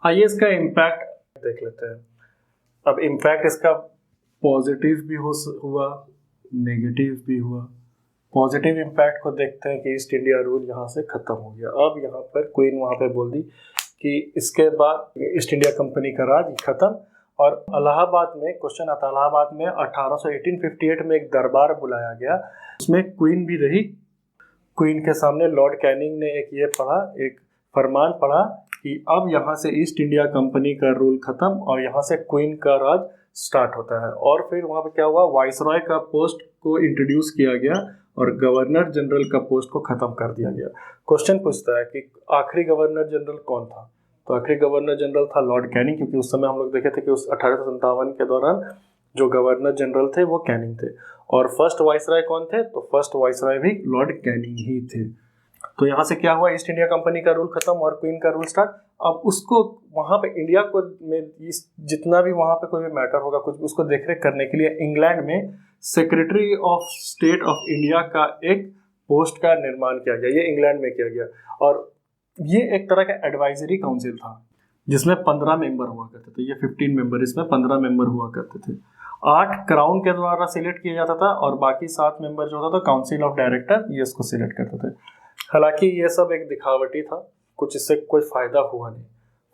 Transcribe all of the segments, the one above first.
आइए इसका इम्पैक्ट देख लेते हैं। अब इम्पैक्ट इसका पॉजिटिव भी हुआ, नेगेटिव भी हुआ। पॉजिटिव इम्पैक्ट को देखते हैं कि ईस्ट इंडिया रूल यहाँ से ख़त्म हो गया। अब यहाँ पर क्वीन वहाँ पे बोल दी कि इसके बाद ईस्ट इंडिया कंपनी का राज ख़त्म। और इलाहाबाद में क्वेश्चन आता है, इलाहाबाद में 1858 में एक दरबार बुलाया गया, उसमें क्वीन भी रही। क्वीन के सामने लॉर्ड कैनिंग ने एक फरमान पढ़ा कि अब यहाँ से ईस्ट इंडिया कंपनी का रूल खत्म और यहाँ से क्वीन का राज स्टार्ट होता है। और फिर वहाँ पे क्या हुआ, वाइसरॉय का पोस्ट को इंट्रोड्यूस किया गया और गवर्नर जनरल का पोस्ट को खत्म कर दिया गया। क्वेश्चन पूछता है कि आखिरी गवर्नर जनरल कौन था? तो आखिरी गवर्नर जनरल था लॉर्ड कैनिंग, क्योंकि उस समय हम लोग देखे थे कि उस 1857 के दौरान जो गवर्नर जनरल थे वो कैनिंग थे। और फर्स्ट वाइसरॉय कौन थे? तो फर्स्ट वाइसरॉय भी लॉर्ड कैनिंग ही थे। तो यहाँ से क्या हुआ, ईस्ट इंडिया कंपनी का रूल खत्म और क्वीन का रूल स्टार्ट। अब उसको वहाँ पे इंडिया को में जितना भी वहाँ पे कोई भी मैटर होगा कुछ, उसको देखरेख करने के लिए इंग्लैंड में secretary of state of India का एक पोस्ट का निर्माण किया गया। ये इंग्लैंड में किया गया और ये एक तरह का एडवाइजरी काउंसिल था जिसमें 15 मेंबर हुआ करते थे। ये 15 मेंबर, इसमें 15 मेंबर हुआ करते थे। 8 क्राउन के द्वारा सिलेक्ट किया जाता था और बाकी 7 मेंबर जो होता था काउंसिल ऑफ डायरेक्टर, ये इसको सिलेक्ट करते थे। हालांकि ये सब एक दिखावटी था, कुछ इससे कोई फायदा हुआ नहीं।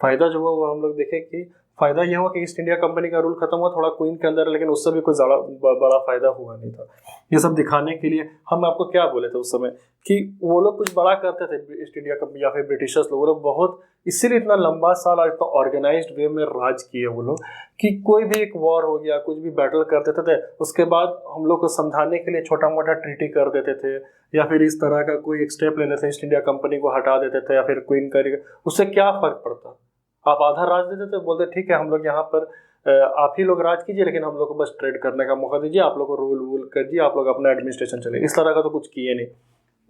फायदा जो हुआ वो हम लोग देखें कि फायदा ये हुआ कि ईस्ट इंडिया कंपनी का रूल खत्म हुआ थोड़ा क्वीन के अंदर, लेकिन उससे भी कोई ज़्यादा बड़ा फायदा हुआ नहीं था। ये सब दिखाने के लिए हम आपको क्या बोले थे उस समय कि वो लोग कुछ बड़ा करते थे ईस्ट इंडिया कंपनी या फिर ब्रिटिशर्स लोग, वो लोग बहुत इसीलिए इतना लंबा साल और इतना ऑर्गेनाइज्ड वे में राज किए वो लोग कि कोई भी एक वॉर हो गया, कुछ भी बैटल कर देते थे, उसके बाद हम लोग को समझाने के लिए छोटा मोटा ट्रीटी कर देते थे या फिर इस तरह का कोई एक स्टेप लेने से ईस्ट इंडिया कंपनी को हटा देते थे या फिर क्वीन करेगा। उससे क्या फर्क पड़ता? आप आधा राज देते थे, बोलते ठीक है हम लोग यहाँ पर आप ही लोग राज कीजिए, लेकिन हम लोग को बस ट्रेड करने का मौका दीजिए, आप लोग को रूल वूल करिए, आप लोग अपना एडमिनिस्ट्रेशन चले। इस तरह का तो कुछ किए नहीं।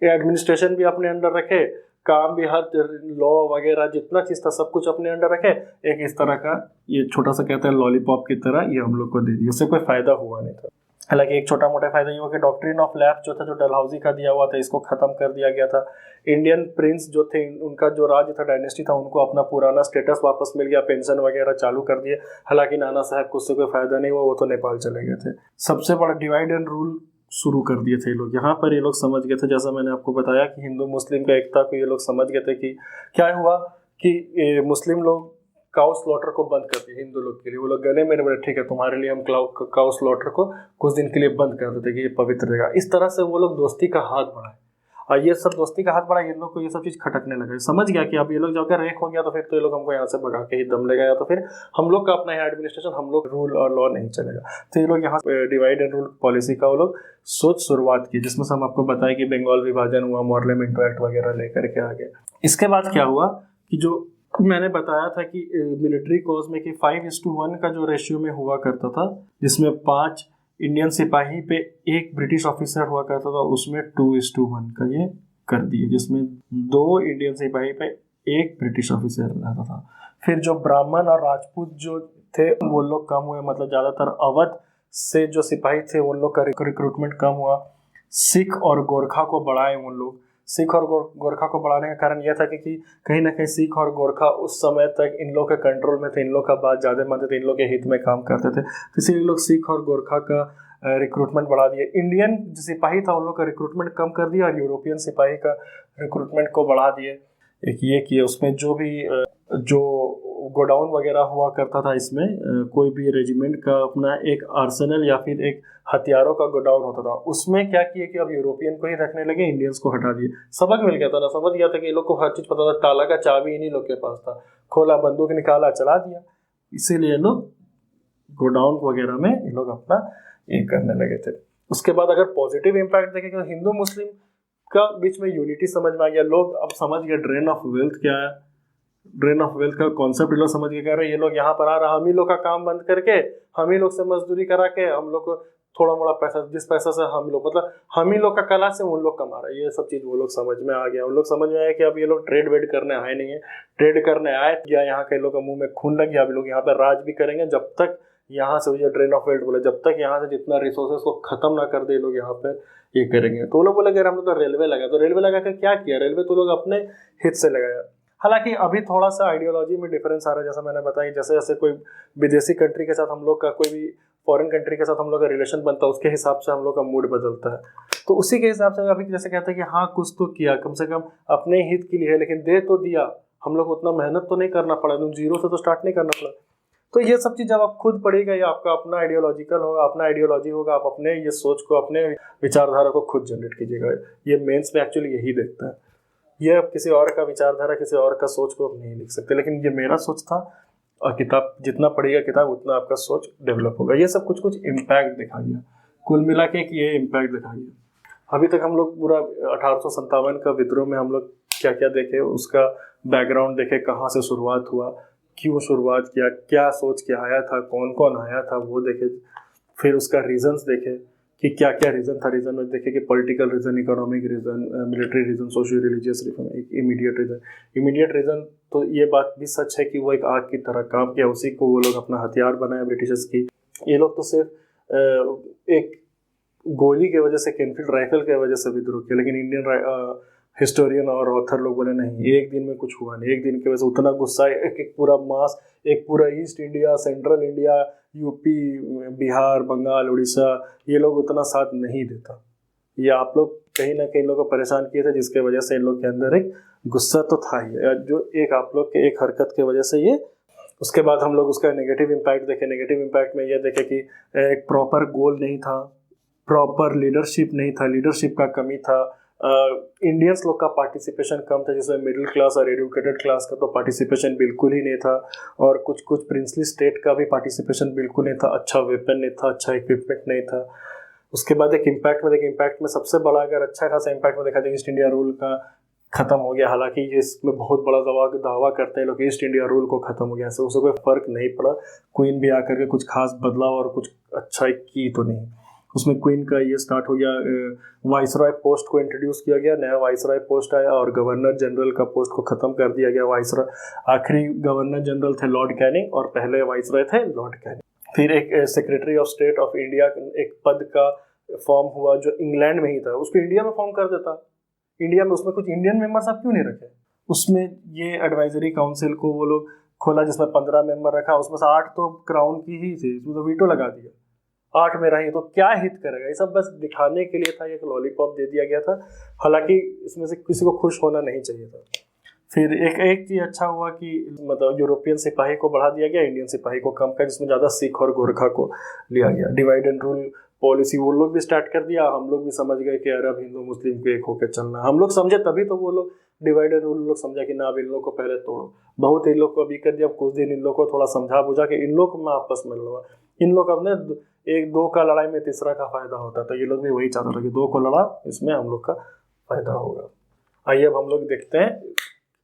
ये एडमिनिस्ट्रेशन भी अपने अंडर रखे, काम भी, हर लॉ वगैरह जितना चीज़ था सब कुछ अपने अंडर रखे। एक इस तरह का ये छोटा सा कहते हैं लॉलीपॉप की तरह ये हम लोग को दे दिया, उससे कोई फायदा हुआ नहीं था। हालांकि एक छोटा मोटा फायदा ये हुआ कि डॉक्ट्रिन ऑफ लैप्स जो था, जो डलहौजी का दिया हुआ था, इसको खत्म कर दिया गया था। इंडियन प्रिंस जो थे, उनका जो राज्य था, डायनेस्टी था, उनको अपना पुराना स्टेटस वापस मिल गया, पेंशन वगैरह चालू कर दिए। हालांकि नाना साहब को उससे कोई फायदा नहीं हुआ, वो तो नेपाल चले गए थे। सबसे बड़ा डिवाइड एंड रूल शुरू कर दिए थे ये लोग। यहाँ पर ये लोग समझ गए थे, जैसा मैंने आपको बताया कि हिंदू मुस्लिम का एकता को ये लोग समझ गए थे कि क्या हुआ कि मुस्लिम लोग काउ स्लॉटर को बंद कर दिए हिंदू लोग के लिए। वो लोग गले में बोले ठीक है तुम्हारे लिए हम काउ स्लॉटर को कुछ दिन के लिए बंद कर देते कि ये पवित्र रहेगा। इस तरह से वो लोग दोस्ती का हाथ बढ़ाए और ये सब दोस्ती का हाथ बढ़ा, इन लोग को ये सब चीज़ खटकने लगा। समझ गया कि अब ये लोग जाकर रेख हो गया तो फिर तो ये लोग हमको यहाँ से भगा के ही दम ले गया, तो फिर हम लोग का अपना एडमिनिस्ट्रेशन, हम लोग रूल और लॉ नहीं चलेगा। तो ये लोग यहाँ डिवाइड एंड रूल पॉलिसी का वो लोग सोच शुरुआत की, जिसमें से हम आपको बताएं कि बंगाल विभाजन हुआ, मॉर्लेमेंटो एक्ट वगैरह लेकर के आ गए। इसके बाद क्या हुआ कि जो मैंने बताया था कि मिलिट्री कोर्स में कि 5:1 का जो रेशियो में हुआ करता था, जिसमें 5 इंडियन सिपाही पे 1 ब्रिटिश ऑफिसर हुआ करता था, उसमें 2:1 का ये कर दिए, जिसमें 2 इंडियन सिपाही पे 1 ब्रिटिश ऑफिसर रहता था। फिर जो ब्राह्मण और राजपूत जो थे वो लोग कम हुए, मतलब ज़्यादातर अवध से जो सिपाही थे उन लोग का रिक्रूटमेंट कम हुआ। सिख और गोरखा को बढ़ाए उन लोग। सिख और गोरखा को बढ़ाने का कारण यह था कि कहीं ना कहीं सिख और गोरखा उस समय तक इन लोग के कंट्रोल में थे, इन लोग का बात ज़्यादा मानते थे, इन लोग के हित में काम करते थे, तो इसीलिए लोग सिख और गोरखा का रिक्रूटमेंट बढ़ा दिए। इंडियन जो सिपाही था उन लोग का रिक्रूटमेंट कम कर दिया और यूरोपियन सिपाही का रिक्रूटमेंट को बढ़ा दिए। एक ये किए, उसमें जो भी जो गोडाउन वगैरह हुआ करता था, इसमें कोई भी रेजिमेंट का अपना एक आर्सेनल या फिर एक हथियारों का गोडाउन होता था, उसमें क्या किए कि अब यूरोपियन को ही रखने लगे, इंडियंस को हटा दिए। सबक मिल गया था ना, समझ गया था कि ये लोग को हर चीज़ पता था, ताला का चाबी इन्हीं लोग के पास था, खोला बंदूक निकाला चला दिया। इसीलिए लोग गोडाउन वगैरह में ये लोग अपना ये करने लगे थे। उसके बाद अगर पॉजिटिव इम्पैक्ट देखें तो हिंदू मुस्लिम का बीच में यूनिटी समझ में आ गया। लोग अब समझ गए ड्रेन ऑफ वेल्थ क्या है, ड्रेन ऑफ वेल्थ का कॉन्सेप्ट ये लोग समझ के कह रहे हैं ये लोग यहाँ पर आ रहा, हम ही लोग का काम बंद करके हम ही लोग से मजदूरी करा के हम लोग को थोड़ा मोड़ा पैसा, जिस पैसा से हम लोग मतलब हम ही लोग का कला से उन लोग कमा रहे हैं, ये सब चीज़ वो लोग समझ में आ गया। उन लोग समझ में आया कि अब ये लोग ट्रेड वेड करने आए नहीं है, ट्रेड करने आए या यहाँ के लोग का मुंह में खून लग गया, अब लोग यहाँ पर राज भी करेंगे जब तक यहाँ से ये ड्रेन ऑफ वेल्थ बोले, जब तक यहाँ से जितना रिसोर्सेज को खत्म ना कर दे लोग यहाँ पर ये करेंगे। तो वो लोग बोले हम लोग तो रेलवे लगा, तो रेलवे लगा कर क्या किया, रेलवे तो लोग अपने हित से लगाया। हालांकि अभी थोड़ा सा आइडियोलॉजी में डिफरेंस आ रहा है, जैसा मैंने बताया, जैसे जैसे कोई विदेशी कंट्री के साथ हम लोग का, कोई भी फॉरेन कंट्री के साथ हम लोग का रिलेशन बनता है, उसके हिसाब से हम लोग का मूड बदलता है। तो उसी के हिसाब से अभी जैसे कहते हैं कि हाँ कुछ तो किया, कम से कम अपने हित के लिए है, लेकिन दे तो दिया, हम लोग उतना मेहनत तो नहीं करना पड़ा, तुम जीरो से तो स्टार्ट नहीं करना पड़ा। तो ये सब चीज़ जब आप खुद पढ़ेगा, या आपका अपना आइडियोलॉजिकल होगा, अपना आइडियोलॉजी होगा, आप अपने ये सोच को, अपने विचारधारा को खुद जनरेट कीजिएगा। ये मेंस में एक्चुअली यही देखता है। ये अब किसी और का विचारधारा, किसी और का सोच को आप नहीं लिख सकते, लेकिन ये मेरा सोच था। और किताब जितना पढ़िएगा किताब, उतना आपका सोच डेवलप होगा। ये सब कुछ कुछ इम्पैक्ट दिखा गया, कुल मिला के ये इम्पैक्ट दिखा गया। अभी तक हम लोग पूरा 1857 का विद्रोह में हम लोग क्या क्या देखे, उसका बैकग्राउंड देखे, कहाँ से शुरुआत हुआ, क्यों शुरुआत किया, क्या सोच के आया था, कौन कौन आया था, वो देखे। फिर उसका रीजंस देखे कि क्या क्या रीज़न था। रीज़न में देखे कि political reason, economic reason, military reason, socio religious reason, एक इमीडिएट रीज़न। इमीडिएट रीज़न तो ये बात भी सच है कि वो एक आग की तरह काम किया, उसी को वो लोग अपना हथियार बनाया ब्रिटिशर्स की। ये लोग तो सिर्फ एक गोली के वजह से, कैनफील्ड राइफल के वजह से विद्रोह किया, लेकिन इंडियन हिस्टोरियन और ऑथर लोग बोले नहीं, एक दिन में कुछ हुआ नहीं। एक दिन की वजह से उतना गुस्सा, एक पूरा मास, एक पूरा east India, central India, UP, Bihar, Bengal, Orissa, ये लोग उतना साथ नहीं देता। ये आप लोग कहीं ना कहीं लोगों को परेशान किए थे, जिसके वजह से इन लोग के अंदर एक गुस्सा तो था ही, जो एक आप लोग के एक हरकत के वजह से ये। उसके बाद हम लोग उसका नेगेटिव इम्पैक्ट देखे। नेगेटिव इम्पैक्ट में ये देखे कि एक प्रॉपर गोल नहीं था, प्रॉपर लीडरशिप नहीं था, लीडरशिप का कमी था। इंडियंस लोग का पार्टिसिपेशन कम था, जिसमें मिडिल क्लास और एजुकेटेड क्लास का तो पार्टिसिपेशन बिल्कुल ही नहीं था, और कुछ कुछ प्रिंसली स्टेट का भी पार्टिसिपेशन बिल्कुल नहीं था। अच्छा वेपन नहीं था, अच्छा इक्विपमेंट नहीं था। उसके बाद एक इम्पैक्ट में देखें, इम्पैक्ट में सबसे बड़ा अगर अच्छा खासा इम्पैक्ट में देखा जाए, ईस्ट इंडिया रूल का खत्म हो गया। हालांकि ये इसमें बहुत बड़ा दावा करते हैं लोग, ईस्ट इंडिया रूल को खत्म हो गया, ऐसे उससे कोई फर्क नहीं पड़ा। क्वीन भी आकर के कुछ खास बदलाव और कुछ अच्छा की तो नहीं। उसमें क्वीन का ये स्टार्ट हो गया, वाइसरॉय पोस्ट को इंट्रोड्यूस किया गया, नया वाइसरॉय पोस्ट आया, और गवर्नर जनरल का पोस्ट को खत्म कर दिया गया। वाइसरॉय, आखिरी गवर्नर जनरल थे लॉर्ड कैनिंग, और पहले वाइसरॉय थे लॉर्ड कैनिंग। फिर एक secretary of state of India, एक पद का फॉर्म हुआ जो इंग्लैंड में ही था, उसको इंडिया में फॉर्म कर देता। इंडिया में उसमें कुछ इंडियन मेंबर्स आप क्यों नहीं रखे? उसमें ये एडवाइजरी काउंसिल को वो लोग खोला, जिसमें 15 मेंबर रखा, उसमें से 8 तो क्राउन की ही थी, इसमें तो वीटो लगा दिया। 8 में रही तो क्या हित करेगा? ये सब बस दिखाने के लिए था, एक लॉलीपॉप दे दिया गया था। हालांकि इसमें से किसी को खुश होना नहीं चाहिए था। फिर एक चीज़ अच्छा हुआ कि मतलब यूरोपियन सिपाही को बढ़ा दिया गया, इंडियन सिपाही को कम कर, जिसमें ज़्यादा सिख और गोरखा को लिया गया। डिवाइड एंड रूल पॉलिसी वो लोग भी स्टार्ट कर दिया। हम लोग भी समझ गए कि अरब हिंदू मुस्लिम को एक होकर चलना, हम लोग समझे तभी तो वो लोग डिवाइड एंड रूल लोग समझा कि ना, अब इन लोग को पहले तोड़ो। बहुत इन लोग को अभी कर दिया, कुछ दिन इन लोग को थोड़ा समझा बुझा के इन लोग में आपस में लड़ा। इन लोग अपने एक दो का लड़ाई में तीसरा का फायदा होता, तो ये लोग भी वही चाहते थे कि 2 को लड़ा, इसमें हम लोग का फायदा होगा। आइए अब हम लोग देखते हैं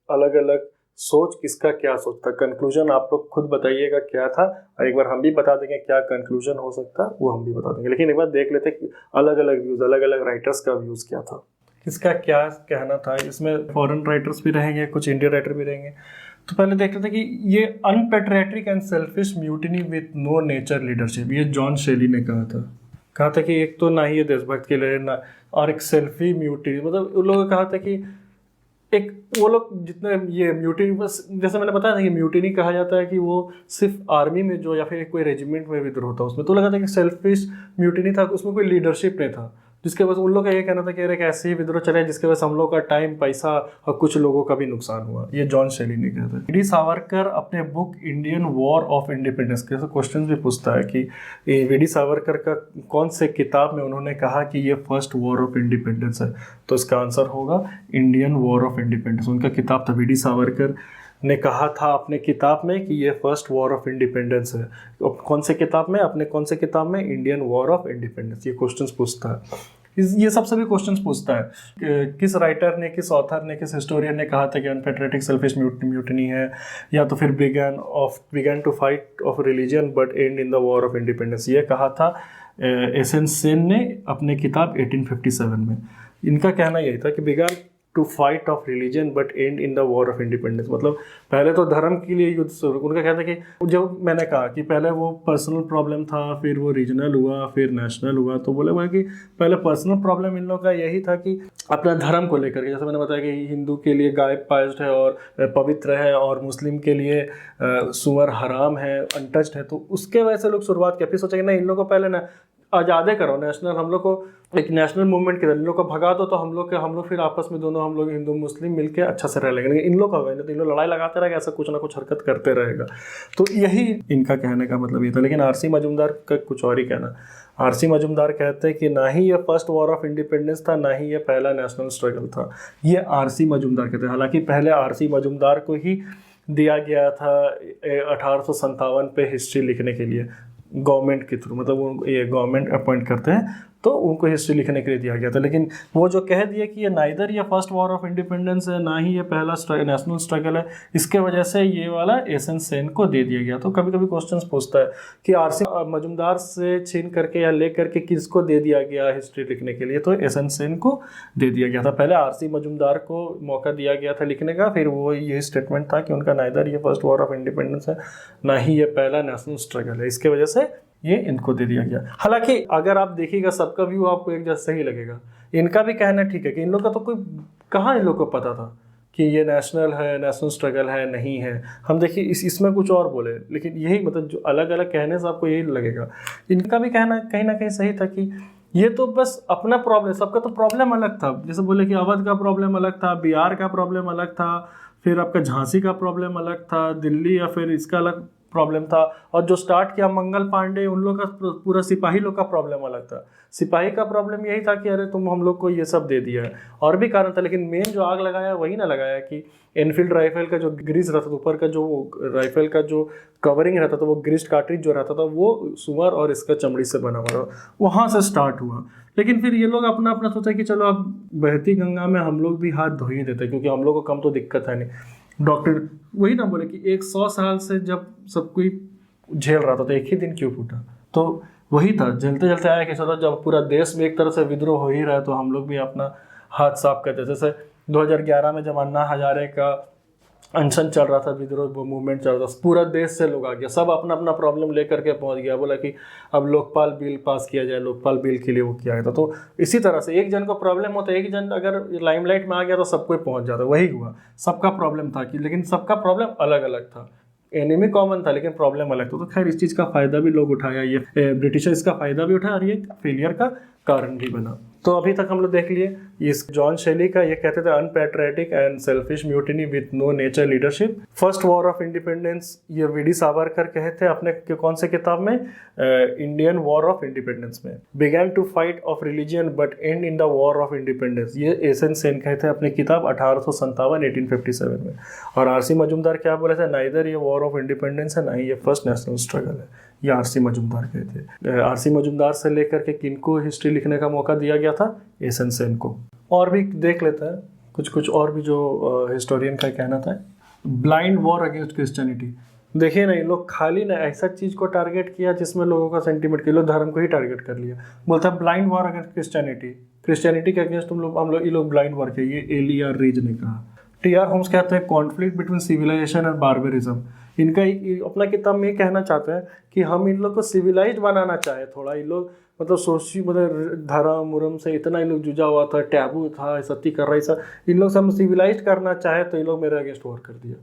अलग अलग सोच, किसका क्या सोच था। कंक्लूजन आप लोग खुद बताइएगा क्या था, और एक बार हम भी बता देंगे क्या कंक्लूजन हो सकता है, वो हम भी बता देंगे। लेकिन एक बार देख लेते हैं अलग अलग व्यूज, अलग अलग राइटर्स का व्यूज क्या था, किसका क्या कहना था। इसमें फॉरेन राइटर्स भी रहेंगे, कुछ इंडियन राइटर भी रहेंगे। तो पहले देख लेते हैं कि ये unpatriotic and selfish mutiny with no nature leadership, ये जॉन शेली ने कहा था कि एक तो ना ही ये देशभक्त के लिए ना, और एक सेल्फी म्यूटिनी, मतलब उन लोगों ने कहा था कि एक वो लोग जितने ये म्यूटिनी, बस जैसे मैंने बताया था कि म्यूटिनी कहा जाता है कि वो सिर्फ आर्मी में जो या फिर कोई रेजिमेंट में विद्रोह था उसमें, तो लगा था कि सेल्फिश म्यूटिनी था, उसमें कोई लीडरशिप नहीं था, जिसके वजह से उन लोग का ये कहना था कि एक ऐसे ही विद्रोह चले जिसके वजह से हम लोग का टाइम, पैसा और कुछ लोगों का भी नुकसान हुआ। ये जॉन शेली ने कहा था। वी.डी. सावरकर अपने book Indian war of independence के क्वेश्चन भी पूछता है कि वी.डी. सावरकर का कौन से किताब में उन्होंने कहा कि ये फर्स्ट वॉर ऑफ इंडिपेंडेंस है, तो इसका आंसर होगा इंडियन वॉर ऑफ इंडिपेंडेंस। उनका किताब था, वी.डी. सावरकर ने कहा था अपने किताब में कि ये फर्स्ट वॉर ऑफ इंडिपेंडेंस है। कौन से किताब में? अपने कौन से किताब में? Indian war of independence. ये क्वेश्चंस पूछता है, ये सब सभी क्वेश्चंस पूछता है। किस राइटर ने, किस ऑथर ने, किस हिस्टोरियन ने कहा था कि अनपेट्रियाटिक सेल्फिश म्यूटिनी है, या तो फिर began to fight of religion but end in the war of independence, ये कहा था एस एन सेन ने अपने किताब 1857 में। इनका कहना यही था कि began to fight of religion but end in the war of independence. मतलब पहले तो धर्म के लिए युद्ध शुरू, उनका कहना है कि जो मैंने कहा कि पहले वो पर्सनल प्रॉब्लम था, फिर वो रीजनल हुआ, फिर नेशनल हुआ। तो बोले हुआ कि पहले पर्सनल प्रॉब्लम इन लोगों का यही था कि अपना धर्म को लेकर के, जैसे मैंने बताया कि हिंदू के लिए गाय पायज्ड है और पवित्र है, और मुस्लिम के लिए सुअर हराम है, अनटच्ड है। तो उसके वजह से लोग शुरुआत किया, फिर सोचा कि नहीं, इन लोगों को पहले ना आज़ादे करो, नेशनल, हम लोग को एक नेशनल मूवमेंट के इन लोग को भगा दो, तो हम लोग फिर आपस में दोनों हम लोग हिंदू मुस्लिम मिलके अच्छा से रह लेंगे। इन लोग का होगा, तो इन लोग लड़ाई लगाते रहेगा, ऐसा कुछ ना कुछ हरकत करते रहेगा। तो यही इनका कहने का मतलब ये था। लेकिन आरसी मजूमदार का कुछ और ही कहना। आरसी मजूमदार कहते हैं कि ना ही ये फर्स्ट वॉर ऑफ इंडिपेंडेंस था, ना ही ये पहला नेशनल स्ट्रगल था। ये आरसी मजूमदार कहते हैं। हालांकि पहले आरसी मजूमदार को ही दिया गया था 1857 पे हिस्ट्री लिखने के लिए गवर्नमेंट के थ्रू, मतलब वो ये गवर्नमेंट अपॉइंट करते हैं तो उनको हिस्ट्री लिखने के लिए दिया गया था। लेकिन वो जो कह दिया कि ये नाइदर ये फर्स्ट वॉर ऑफ इंडिपेंडेंस है, ना ही ये पहला नेशनल स्ट्रगल है, इसके वजह से ये वाला एस एन सेन को दे दिया गया। तो कभी कभी क्वेश्चंस पूछता है कि आरसी मजूमदार से छीन करके या ले करके किसको दे दिया गया हिस्ट्री लिखने के लिए, तो एस एन सेन को दे दिया गया था। पहले आरसी मजूमदार को मौका दिया गया था लिखने का, फिर वो ये स्टेटमेंट था कि उनका नाइदर ये फर्स्ट वॉर ऑफ इंडिपेंडेंस है, ना ही ये पहला नेशनल स्ट्रगल है, इसके वजह से ये इनको दे दिया गया। हालांकि अगर आप देखिएगा सबका व्यू आपको एक जैसा ही लगेगा। इनका भी कहना ठीक है कि इन लोग का तो कोई कहाँ इन लोग को पता था कि ये नेशनल है, नेशनल स्ट्रगल है, नहीं है। हम देखिए इसमें कुछ और बोले, लेकिन यही मतलब जो अलग अलग कहने से आपको यही लगेगा। इनका भी कहना कहीं ना कहीं सही था कि ये तो बस अपना प्रॉब्लम, सबका तो प्रॉब्लम अलग था। जैसे बोले कि अवध का प्रॉब्लम अलग था, बिहार का प्रॉब्लम अलग था, फिर आपका झांसी का प्रॉब्लम अलग था, दिल्ली या फिर इसका अलग प्रॉब्लम था। और जो स्टार्ट किया मंगल पांडे, उन लोग का पूरा सिपाही लोग का प्रॉब्लम अलग था। सिपाही का प्रॉब्लम यही था कि अरे तुम हम लोग को ये सब दे दिया है, और भी कारण था। लेकिन मेन जो आग लगाया वही ना लगाया कि एनफील्ड राइफल का जो ग्रीस रहता था, ऊपर का जो राइफल का जो कवरिंग रहता था, वो ग्रीस कार्ट्रिज जो रहता था वो सुअर और इसका चमड़ी से बना हुआ, वहाँ से स्टार्ट हुआ। लेकिन फिर ये लोग अपना अपना सोचा कि चलो अब बहती गंगा में हम लोग भी हाथ धो ही देते, क्योंकि हम लोग को कम तो दिक्कत है नहीं। डॉक्टर वही ना बोले कि 100 साल से जब सब कोई झेल रहा था तो एक ही दिन क्यों फूटा। तो वही था, जलते जलते आया कि चलो जब पूरा देश में एक तरह से विद्रोह हो ही रहा है तो हम लोग भी अपना हाथ साफ करते। जैसे 2011 में जब अन्ना हजारे का अनशन चल रहा था, विद्रोह मूवमेंट चल रहा था, पूरा देश से लोग आ गया, सब अपना अपना प्रॉब्लम लेकर के पहुंच गया। बोला कि अब लोकपाल बिल पास किया जाए, लोकपाल बिल के लिए वो किया गया था। तो इसी तरह से एक जन को प्रॉब्लम होता है, एक जन अगर लाइमलाइट में आ गया तो सब कोई पहुंच जाता। वही हुआ, सबका प्रॉब्लम था कि, लेकिन सबका प्रॉब्लम अलग अलग था। एनिमी कॉमन था लेकिन प्रॉब्लम अलग था। तो खैर इस चीज़ का फ़ायदा भी लोग उठाया, ये ब्रिटिशर इसका फ़ायदा भी उठाया और ये फेलियर का कारण भी बना। तो अभी तक हम लोग देख लिए इस जॉन शेली का, ये कहते थे unpatriotic and selfish mutiny with no nature leadership. First war of independence ये वी.डी. सावरकर कहे थे अपने कौन से किताब में, इंडियन वॉर ऑफ इंडिपेंडेंस में। Began to fight of religion but end in the war of independence, ये एस एन सेन कहे थे अपनी किताब 1857 में। और आरसी मजूमदार क्या बोले थे, नाइदर ये वॉर ऑफ इंडिपेंडेंस है, ना ही ये फर्स्ट नेशनल स्ट्रगल है। ये आरसी मजूमदार कहे थे। आरसी मजूमदार से लेकर के किनको हिस्ट्री लिखने का मौका दिया गया था, एस एन सेन को। और भी देख लेते हैं कुछ और भी जो हिस्टोरियन का कहना था। ब्लाइंड वॉर अगेंस्ट क्रिश्चियनिटी, देखिए ना, ये लोग खाली ना ऐसा चीज़ को टारगेट किया जिसमें लोगों का सेंटीमेंट, के लोग धर्म को ही टारगेट कर लिया। बोलता है blind war against Christianity, Christianity के अगेंस्ट हम लोग ये लोग ब्लाइंड वॉर किए। ये एलिया रीज ने कहा। टी.आर. होम्स कहते हैं कॉन्फ्लिक्ट बिटवीन सिविलाइजेशन और बार्बरिज्म। इनका अपना किताब में कहना चाहते हैं कि हम इन लोग को सिविलाइज बनाना चाहे थोड़ा। इन लोग मतलब सोची, मतलब धर्म उरम से इतना इन लोग जुझा हुआ था, टैबू था, सती कर रही था, इन लोग से हम सिविलाइज करना चाहे तो इन लोग मेरे अगेंस्ट वॉर कर दिया।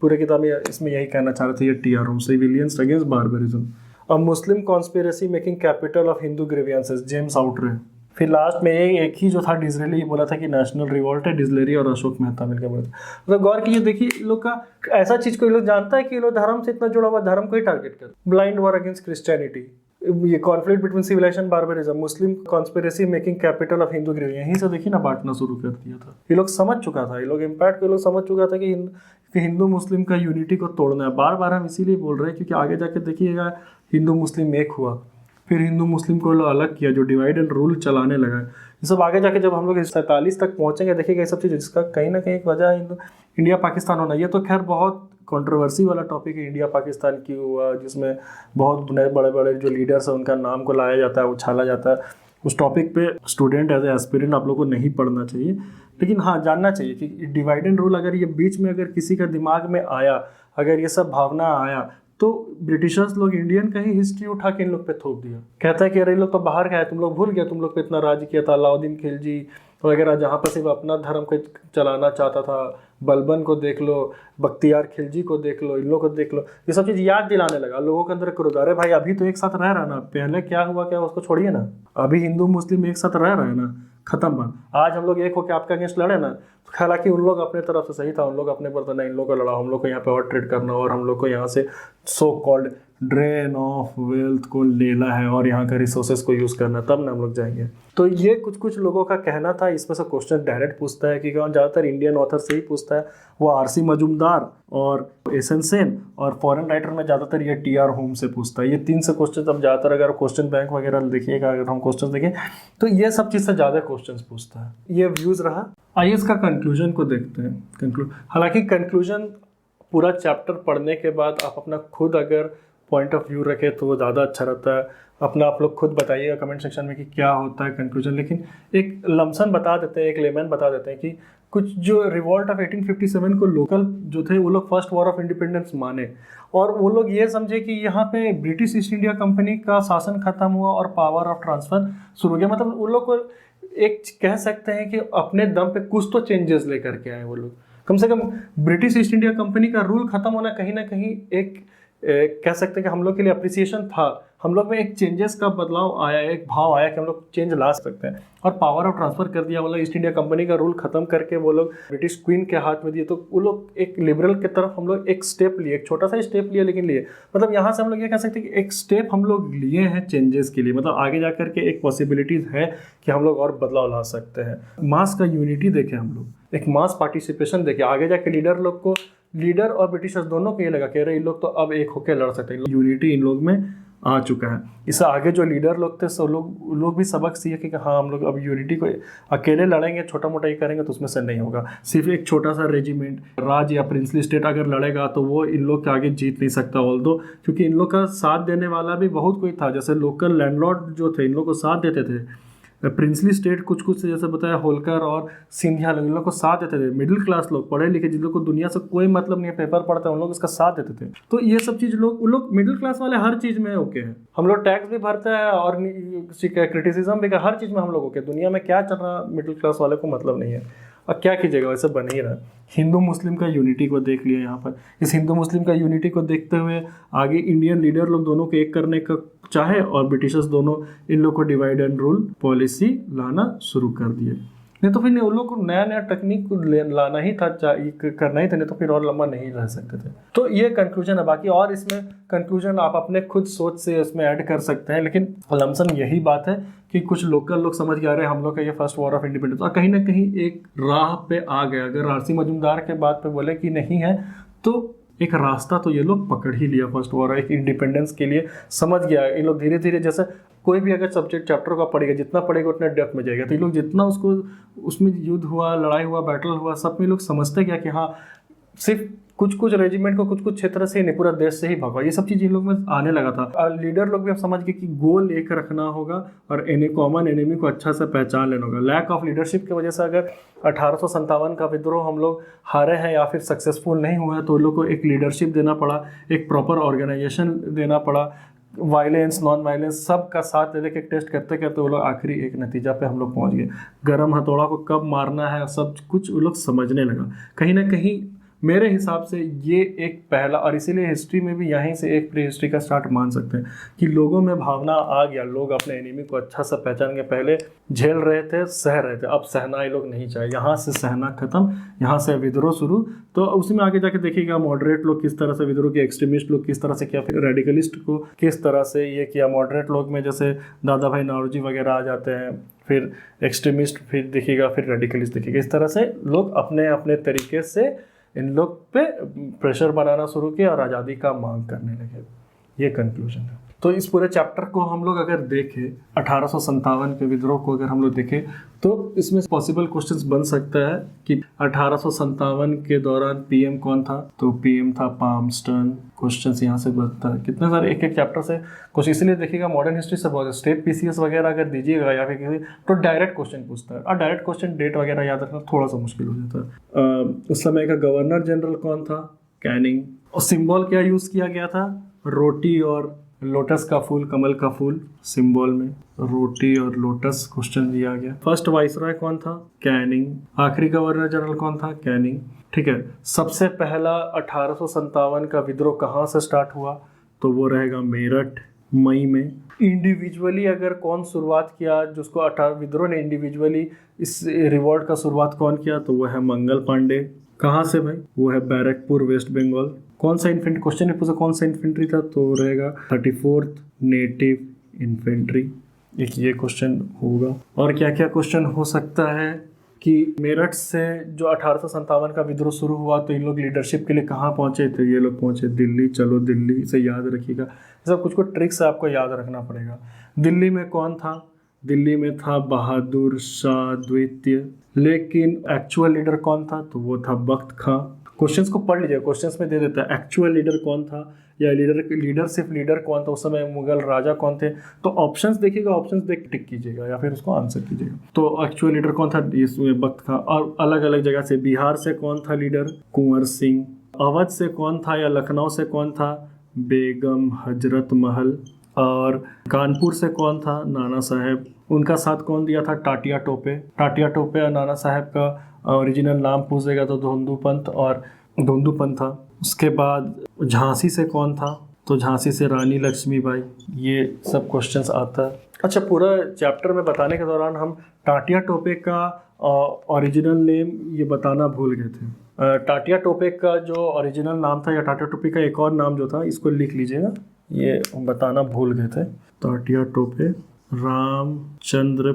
पूरे किताब में इसमें यही कहना चाह रहे थे ये T R. Holmes, civilians against barbarism. A Muslim conspiracy making capital of Hindu grievances, James Outram. फिर लास्ट में एक ही जो था डिजरेली बोला था कि नेशनल रिवॉल्ट है, डिजलेरी और अशोक मेहता मिलकर बोला था। मतलब गौर कीजिए, देखिए इन लोग का ऐसा चीज़ को इन लोग जानता है कि ये लोग धर्म से इतना जुड़ा हुआ, धर्म को ही टारगेट कर। ब्लाइंड वॉर अगेंस्ट क्रिश्चियनिटी, ये conflict between civilisation barbarism, Muslim conspiracy making capital of Hindu grievance, यहीं से देखिए ना बांटना शुरू कर दिया था। ये लोग समझ चुका था, ये लोग इम्पैक्ट को ये लोग समझ चुका था कि हिंदू मुस्लिम का यूनिटी को तोड़ना है। बार बार हम इसीलिए बोल रहे हैं क्योंकि आगे जाके देखिएगा हिंदू मुस्लिम एक हुआ, फिर हिंदू मुस्लिम को अलग किया, जो डिवाइड एंड रूल चलाने लगा। ये सब आगे जाके जब हम लोग 47 तक पहुंचेंगे देखिएगा ये सब चीज़, जिसका कहीं ना कहीं एक वजह है इंडिया पाकिस्तान होना। ये तो खैर बहुत कंट्रोवर्सी वाला टॉपिक है, इंडिया पाकिस्तान क्यों हुआ, जिसमें बहुत बड़े बड़े जो लीडर्स हैं उनका नाम को लाया जाता है, उछाला जाता है। उस टॉपिक पे स्टूडेंट एज ए एस्पिरेंट आप लोग को नहीं पढ़ना चाहिए, लेकिन हाँ जानना चाहिए कि डिवाइड एंड रूल अगर ये बीच में अगर किसी का दिमाग में आया, अगर ये सब भावना आया, तो ब्रिटिशर्स लोग इंडियन का ही हिस्ट्री उठा के इन लोग पे थोप दिया। कहता है कि अरे लोग तो बाहर गए, तुम लोग भूल गए, तुम लोग पे इतना राज किया था, अलाउद्दीन खिलजी वगैरह जहाँ पर सिर्फ अपना धर्म को चलाना चाहता था, बलबन को देख लो, बख्तियार खिलजी को देख लो, इन लोग को देख लो, ये सब चीज़ याद दिलाने लगा लोगों के अंदर क्रोध। अरे भाई अभी तो एक साथ रह रहा ना, पहले क्या हुआ क्या उसको छोड़िए ना, अभी हिंदू मुस्लिम एक साथ रह रहे हैं ना, खत्म बात। आज हम लोग एक होकर आपका अगेंस्ट लड़े ना, हालांकि उन लोग अपने तरफ से सही था, उन लोग अपने पर तो नहीं, इन लोग को लड़ा, हम लोग को यहाँ पे और ट्रेड करना और हम लोग को यहाँ से so called drain of wealth को लेना है और यहाँ का रिसोर्सेज को यूज़ करना, तब ना हम लोग जाएंगे। तो ये कुछ लोगों का कहना था। इसमें से क्वेश्चन डायरेक्ट पूछता है कि ज़्यादातर इंडियन ऑथर से ही पूछता है, वो आर.सी. मजूमदार और एस.एन. सेन, और फॉरेन राइटर में ज़्यादातर ये टी.आर. होम से पूछता है। ये 3 से क्वेश्चन अब ज़्यादातर अगर क्वेश्चन बैंक वगैरह देखिएगा, अगर हम क्वेश्चन देखें तो ये सब चीज़ से ज़्यादा क्वेश्चन पूछता है। ये व्यूज़ रहा। आइए इसका कंक्लूजन को देखते हैं। हालांकि कंक्लूजन पूरा चैप्टर पढ़ने के बाद आप अपना खुद अगर पॉइंट ऑफ व्यू रखें तो वो ज़्यादा अच्छा रहता है। अपना आप लोग खुद बताइएगा कमेंट सेक्शन में कि क्या होता है कंक्लूजन, लेकिन एक लमसन बता देते हैं, एक लेमन बता देते हैं कि कुछ जो रिवॉल्ट ऑफ 1857 को लोकल जो थे वो लोग फर्स्ट वॉर ऑफ इंडिपेंडेंस माने, और वो लोग ये समझे कि यहाँ पे ब्रिटिश ईस्ट इंडिया कंपनी का शासन खत्म हुआ और पावर ऑफ ट्रांसफ़र शुरू हो गया। मतलब वो लोग को एक कह सकते हैं कि अपने दम पे कुछ तो चेंजेस लेकर के आए वो लोग। कम से कम ब्रिटिश ईस्ट इंडिया कंपनी का रूल खत्म होना कहीं ना कहीं एक कह सकते हैं कि हम लोग के लिए अप्रिसिएशन था, हम लोग में एक चेंजेस का बदलाव आया, एक भाव आया कि हम लोग चेंज ला सकते हैं, और पावर ऑफ ट्रांसफ़र कर दिया। मतलब ईस्ट इंडिया कंपनी का रूल खत्म करके वो लोग ब्रिटिश क्वीन के हाथ में दिए, तो वो लोग एक लिबरल की तरफ हम लोग एक स्टेप लिए, एक छोटा सा स्टेप लिए, लेकिन लिए। मतलब यहाँ से हम लोग ये कह सकते हैं कि एक स्टेप हम लोग लिए हैं चेंजेस के लिए। मतलब आगे जा करके एक पॉसिबिलिटीज़ है कि हम लोग और बदलाव ला सकते हैं। मास का यूनिटी देखें हम लोग, एक मास पार्टिसिपेशन देखें, आगे जाके लीडर लोग को, लीडर और ब्रिटिशर्स दोनों को ये लगा कह रहे इन लोग तो अब एक होकर लड़ सकते हैं, यूनिटी इन लोग में आ चुका है। इससे आगे जो लीडर लोग थे सब लोग भी सबक सीखे कि हाँ हम लोग अब यूनिटी को अकेले लड़ेंगे, छोटा मोटा ही करेंगे तो उसमें से नहीं होगा। सिर्फ एक छोटा सा रेजिमेंट, राज या प्रिंसली स्टेट अगर लड़ेगा तो वो इन लोग के आगे जीत नहीं सकता। ऑल्दो क्योंकि इन लोग का साथ देने वाला भी बहुत कोई था, जैसे लोकल लैंडलॉर्ड जो थे इन लोग को साथ देते थे। प्रिंसली स्टेट कुछ जैसे बताया होलकर और सिंधिया लोग इन लोग को साथ देते थे। मिडिल क्लास लोग, पढ़े लिखे, जिन लोग को दुनिया से कोई मतलब नहीं है, पेपर पढ़ते हैं, उन लोग उसका साथ देते थे। तो ये सब चीज़ लोग मिडिल क्लास वाले हर चीज़ में ओके हैं। हम लोग टैक्स भी भरते हैं और क्रिटिसिज्म भी, हर चीज़ में हम लोग ओके। दुनिया में क्या चल रहा मिडिल क्लास वाले को मतलब नहीं है, और क्या कीजिएगा वैसे बन ही रहा। हिंदू मुस्लिम का यूनिटी को देख लिया यहाँ पर। इस हिंदू मुस्लिम का यूनिटी को देखते हुए आगे इंडियन लीडर लोग दोनों को एक करने का चाहे, और ब्रिटिशर्स दोनों इन लोग को डिवाइड एंड रूल पॉलिसी लाना शुरू कर दिए। नहीं तो फिर उन लोग को नया नया टेक्निक लाना ही था, करना ही था, नहीं तो फिर और लंबा नहीं रह सकते थे। तो ये कंक्लूजन है। बाकी और इसमें कंक्लूजन आप अपने खुद सोच से इसमें ऐड कर सकते हैं, लेकिन लमसम यही बात है कि कुछ लोकल लोग समझ के आ रहे हैं हम लोग का ये फर्स्ट वॉर ऑफ इंडिपेंडेंस, और कहीं ना कहीं एक राह पे आ गया। अगर आर.सी. मजूमदार के बात पे बोले कि नहीं है, तो एक रास्ता तो ये लोग पकड़ ही लिया फर्स्ट वॉर एक इंडिपेंडेंस के लिए। समझ गया इन लोग धीरे धीरे, जैसे कोई भी अगर सब्जेक्ट चैप्टर का पढ़ेगा, जितना पढ़ेगा उतना डेप्थ में जाएगा। तो ये लोग जितना उसको उसमें युद्ध हुआ, लड़ाई हुआ, बैटल हुआ, सब में लोग समझते क्या कि हाँ सिर्फ कुछ रेजिमेंट को कुछ क्षेत्र से ही नहीं, पूरा देश से ही भगवा। ये सब चीज़ इन लोग में आने लगा था। और लीडर लोग भी अब समझ गए कि गोल एक रखना होगा और कॉमन एनिमी को अच्छा से पहचान लेना होगा। लैक ऑफ लीडरशिप की वजह से अगर 1857 का विद्रोह हम लोग हारे हैं या फिर सक्सेसफुल नहीं हुआ है, तो उन लोग को एक लीडरशिप देना पड़ा, एक प्रॉपर ऑर्गेनाइजेशन देना पड़ा। वायलेंस, नॉन वायलेंस, सब का साथ ले लेके टेस्ट करते करते वो लोग आखिरी एक नतीजा पे हम लोग पहुंच गए। गरम हथौड़ा को कब मारना है सब कुछ वो लोग समझने लगा। कहीं ना कहीं मेरे हिसाब से ये एक पहला, और इसीलिए हिस्ट्री में भी यहीं से एक प्री हिस्ट्री का स्टार्ट मान सकते हैं कि लोगों में भावना आ गया, लोग अपने एनिमी को अच्छा सा पहचान के पहले झेल रहे थे, सह रहे थे, अब सहना ये लोग नहीं चाहे। यहाँ से सहना खत्म, यहाँ से विद्रोह शुरू। तो उसी में आगे जाके देखिएगा मॉडरेट लोग किस तरह से विद्रोह किया, एक्सट्रीमिस्ट लोग किस तरह से किया, फिर रेडिकलिस्ट को किस तरह से ये किया। मॉडरेट लोग में जैसे दादा भाई नौरोजी वगैरह आ जाते हैं, फिर एक्सट्रीमिस्ट, फिर देखिएगा, फिर रेडिकलिस्ट देखिएगा। इस तरह से लोग अपने अपने तरीके से इन लोग पे प्रेशर बनाना शुरू किया और आज़ादी का मांग करने लगे। ये कंक्लूजन है। तो इस पूरे चैप्टर को हम लोग अगर देखें, 1857 के विद्रोह को अगर हम लोग देखें तो इसमें पॉसिबल क्वेश्चंस बन सकता है कि 1857 के दौरान पीएम कौन था, तो पीएम था पाल्मस्टन। क्वेश्चंस यहाँ से बनता है, कितने सारे एक एक चैप्टर से कुछ, इसलिए देखिएगा मॉडर्न हिस्ट्री से बहुत स्टेट पीसीएस वगैरह अगर दीजिएगा या फिर किसी तो डायरेक्ट क्वेश्चन पूछता है, और डायरेक्ट क्वेश्चन डेट वगैरह याद रखना थोड़ा सा मुश्किल हो जाता है। उस समय का गवर्नर जनरल कौन था, कैनिंग। और सिंबल क्या यूज किया गया था, रोटी और लोटस का फूल, कमल का फूल सिंबल में, रोटी और लोटस क्वेश्चन दिया गया। फर्स्ट वाइसरॉय कौन था, कैनिंग। आखिरी गवर्नर जनरल कौन था, कैनिंग। ठीक है, सबसे पहला 1857 का विद्रोह कहाँ से स्टार्ट हुआ, तो वो रहेगा मेरठ, मई में। इंडिविजुअली अगर कौन शुरुआत किया, जिसको विद्रोह ने इंडिविजुअली इस रिवॉल्ट का शुरुआत कौन किया, तो वो है मंगल पांडे। कहाँ से भाई, वो है बैरकपुर, वेस्ट बंगाल। कौन सा इन्फेंट्री, क्वेश्चन में पूछा कौन सा इन्फेंट्री था, तो रहेगा 34th नेटिव इन्फेंट्री। एक ये क्वेश्चन होगा। और क्या क्या क्वेश्चन हो सकता है कि मेरठ से जो 1857 का विद्रोह शुरू हुआ तो इन लोग लीडरशिप के लिए कहाँ पहुंचे, तो ये लोग पहुंचे दिल्ली। चलो दिल्ली से याद रखिएगा, सब कुछ ट्रिक्स आपको याद रखना पड़ेगा। दिल्ली में कौन था, दिल्ली में था बहादुर शाह द्वितीय, लेकिन एक्चुअल लीडर कौन था, तो वो था बख्त खां। क्वेश्चंस को पढ़ लीजिए, क्वेश्चंस में दे देता है एक्चुअल लीडर कौन था, या सिर्फ लीडर कौन था, उस समय मुगल राजा कौन थे। तो ऑप्शंस देखिएगा, ऑप्शंस देख टिक कीजिएगा या फिर उसको आंसर कीजिएगा। तो एक्चुअल लीडर कौन था, इसमें बख्त खां। और अलग अलग जगह से, बिहार से कौन था लीडर, कुंवर सिंह। अवध से कौन था या लखनऊ से कौन था, बेगम हजरत महल। और कानपुर से कौन था, नाना साहेब। उनका साथ कौन दिया था, टाटिया टोपे। टाटिया टोपे और नाना साहेब का ओरिजिनल नाम पूछेगा तो धोंदूपंत था। उसके बाद झांसी से कौन था, तो झांसी से रानी लक्ष्मीबाई। ये सब क्वेश्चंस आता है। अच्छा, पूरा चैप्टर में बताने के दौरान हम टाटिया टोपे का ओरिजिनल नेम ये बताना भूल गए थे। टाटिया टोपे का जो ओरिजिनल नाम था, या टाटिया टोपे का एक और नाम जो था, इसको लिख लीजिएगा, ये बताना भूल गए थे। टाटिया टोपे रामचंद्र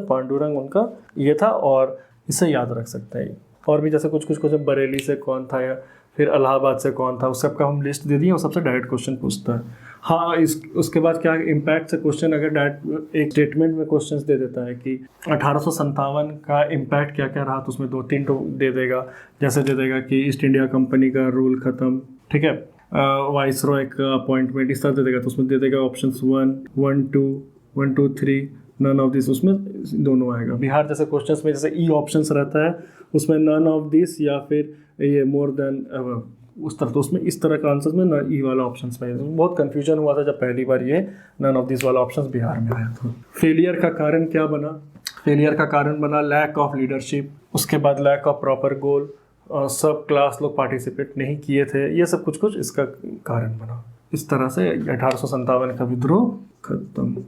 पांडुरंग उनका ये था, और इसे याद रख सकते हैं। और भी जैसे कुछ क्वेश्चन, बरेली से कौन था, या फिर इलाहाबाद से कौन था, उस सब का हम लिस्ट दे दिए, और सबसे डायरेक्ट क्वेश्चन पूछता है। हाँ, उसके बाद क्या इम्पैक्ट से क्वेश्चन, अगर डायरेक्ट एक स्टेटमेंट में क्वेश्चंस दे देता है कि 1857 का इम्पैक्ट क्या क्या रहा, तो उसमें 2-3 दे देगा। जैसे दे देगा कि ईस्ट इंडिया कंपनी का रूल खत्म, ठीक है, वाइसरॉय का अपॉइंटमेंट, इस तरह दे देगा। तो उसमें दे देगा ऑप्शंस 1, 2, 3, नन ऑफ दिस, उसमें दोनों आएगा। बिहार जैसे क्वेश्चंस में जैसे ई ऑप्शंस रहता है, उसमें नन ऑफ दिस या फिर ये मोर देन उस तरह, तो उसमें इस तरह का आंसर में ना ई वाला ऑप्शंस में बहुत कंफ्यूजन हुआ था जब पहली बार ये नन ऑफ दिस वाला ऑप्शंस बिहार में आया था। फेलियर का कारण क्या बना, फेलियर का कारण बना लैक ऑफ लीडरशिप, उसके बाद लैक ऑफ प्रॉपर गोल, सब क्लास लोग पार्टिसिपेट नहीं किए थे, ये सब कुछ इसका कारण बना। इस तरह से 1857 का विद्रोह खत्म।